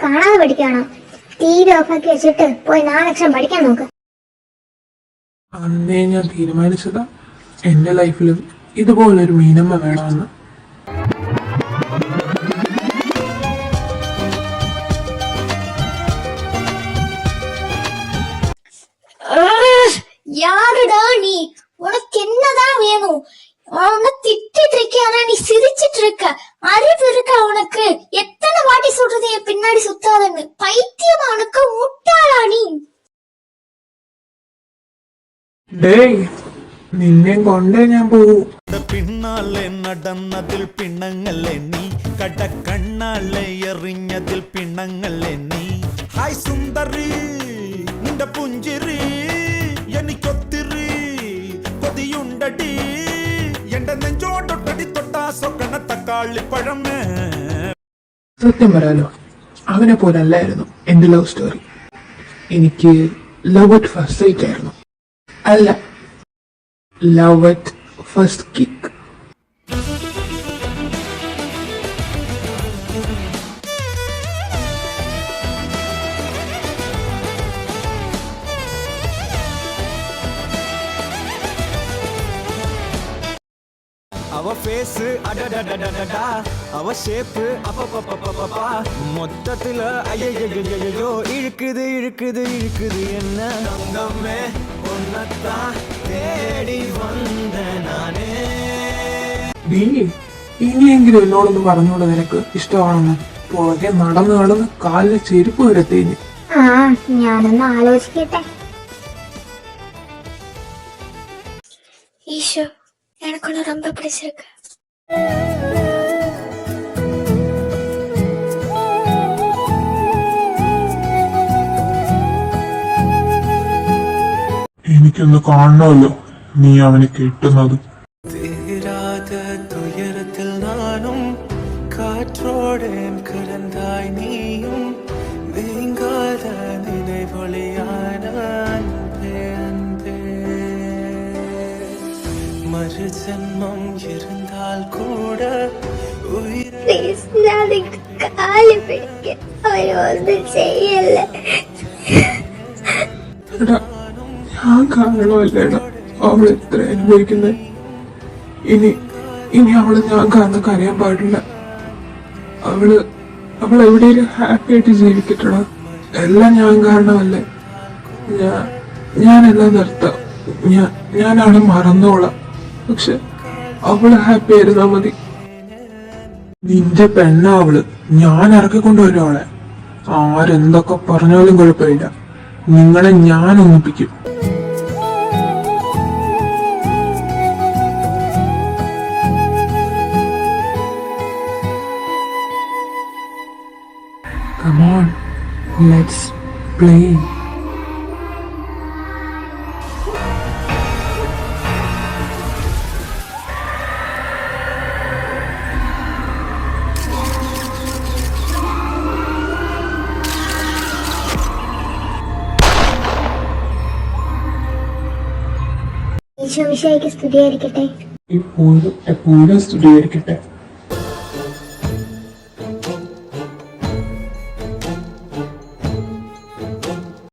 കാണാതെ പഠിക്കുകയാണോ? TV ഓഫാക്കി വെച്ചിട്ട് പോയി 4 അക്ഷരം പഠിക്കാൻ നോക്ക്. അന്നേ ഞാൻ തീരുമാനിച്ചതാ എന്റെ ലൈഫിലും ഇതുപോലൊരു മീനമ്മ വേണമെന്ന്. யாருடா நீ? உனக்கு என்னதான் வேணும்? உன்னை திட்டிட்டு இருக்கியானா? நீ சிரிச்சிட்டு இருக்க. அறிவு இருக்கா உனக்கு? எத்தனை வாட்டி சொல்றது என் பின்னாடி சுத்தாதன்னு? பைத்தியமா உனக்கு? முட்டாளா நீ? ഡേയ്, നിന്നെ കൊണ്ടേ ഞാൻ പോകൂ. പിന്നാലെ നടന്നതിൽ പിണങ്ങല്ലേ നീ, കടക്കണ്ണാലെ എറിഞ്ഞതിൽ പിണങ്ങല്ലേ നീ. ഹായ് സുന്ദരി, നിന്റെ പുഞ്ചിരി എനിക്കൊത്തിരി കൊതിയുണ്ടടി, എന്റെ നെഞ്ചോട്ടൊട്ടടി തൊട്ടാ സൊക്കണ തക്കാളിപ്പഴമേ. സത്യം പറയാലോ, അവനെ പോലെ അല്ലായിരുന്നു എന്റെ ലവ് സ്റ്റോറി. എനിക്ക് ലവ് അറ്റ് ഫസ്റ്റ് സൈറ്റ് ആയിരുന്നു. അല്ല, ലവ് അറ്റ് ഫസ്റ്റ് കിക്ക്. അവ ഫേസ് അടടടടടടാ, അവ ഷേപ്പ് അപ്പപ്പപ്പപ്പപ്പ, മൊത്തത്തില് അയ്യോ ഇഴുക്കുത് ഇഴുക്കുത് ഇഴുക്കുത് എന്ന തങ്കമ്മേ ഒന്നത്താ തേടി വന്ന നാനേ. നീ ഇനിയെങ്കിലും എന്നോടൊന്ന് പറഞ്ഞോളൂ നിനക്ക് ഇഷ്ടമാണെന്ന്. പുറകെ നടന്ന് നടന്ന് കാലിലെ ചെരുപ്പ് വരെ തേഞ്ഞ്. ഞാനൊന്ന് ആലോചിക്കട്ടെ. ഈശോ, எனக்கு ஒன்று ரொம்ப பிடிச்சிருக்கு. എനിക്കൊന്ന് കാണണമല്ലോ നീ അവനെ കെട്ടുന്നത്. തീരാത തുയരത്തിൽ നാനും കാற்றോടെ കലന്തായി നീയും നീങ്കാത നിனைவொளியான அன்பே அன்பே. മറുജന്മം ഇരുന്നാൽ കൂട കാലി പിടിക്കാൻ അവനൊന്നും ചെയ്യല്ലേ. ഞാൻ കാണണമല്ലേടാ അവൾ എത്ര അനുഭവിക്കുന്നത്. ഇനി അവള് ഞാൻ കാരണം കരയാൻ പാടില്ല. അവൾ എവിടെയും ഹാപ്പി ആയിട്ട് ജീവിക്കട്ടടാ. എല്ലാം ഞാൻ കാരണമല്ലേ. ഞാനെല്ലാം നിർത്താം. ഞാനാണ് മറന്നോളാം. പക്ഷെ അവള് ഹാപ്പി ആയിരുന്നാ മതി. നിന്റെ പെണ്ണ അവള്. ഞാൻ ഇറക്കിക്കൊണ്ടുവരും അവളെ. ആരെന്തൊക്കെ പറഞ്ഞാലും കുഴപ്പമില്ല. നിങ്ങളെ ഞാൻ ഒന്നിപ്പിക്കും. Come on, let's play. Isho മിശിഹായ്ക്ക് സ്തുതിയായിരിക്കട്ടെ. എപ്പോഴും സ്തുതിയായിരിക്കട്ടെ.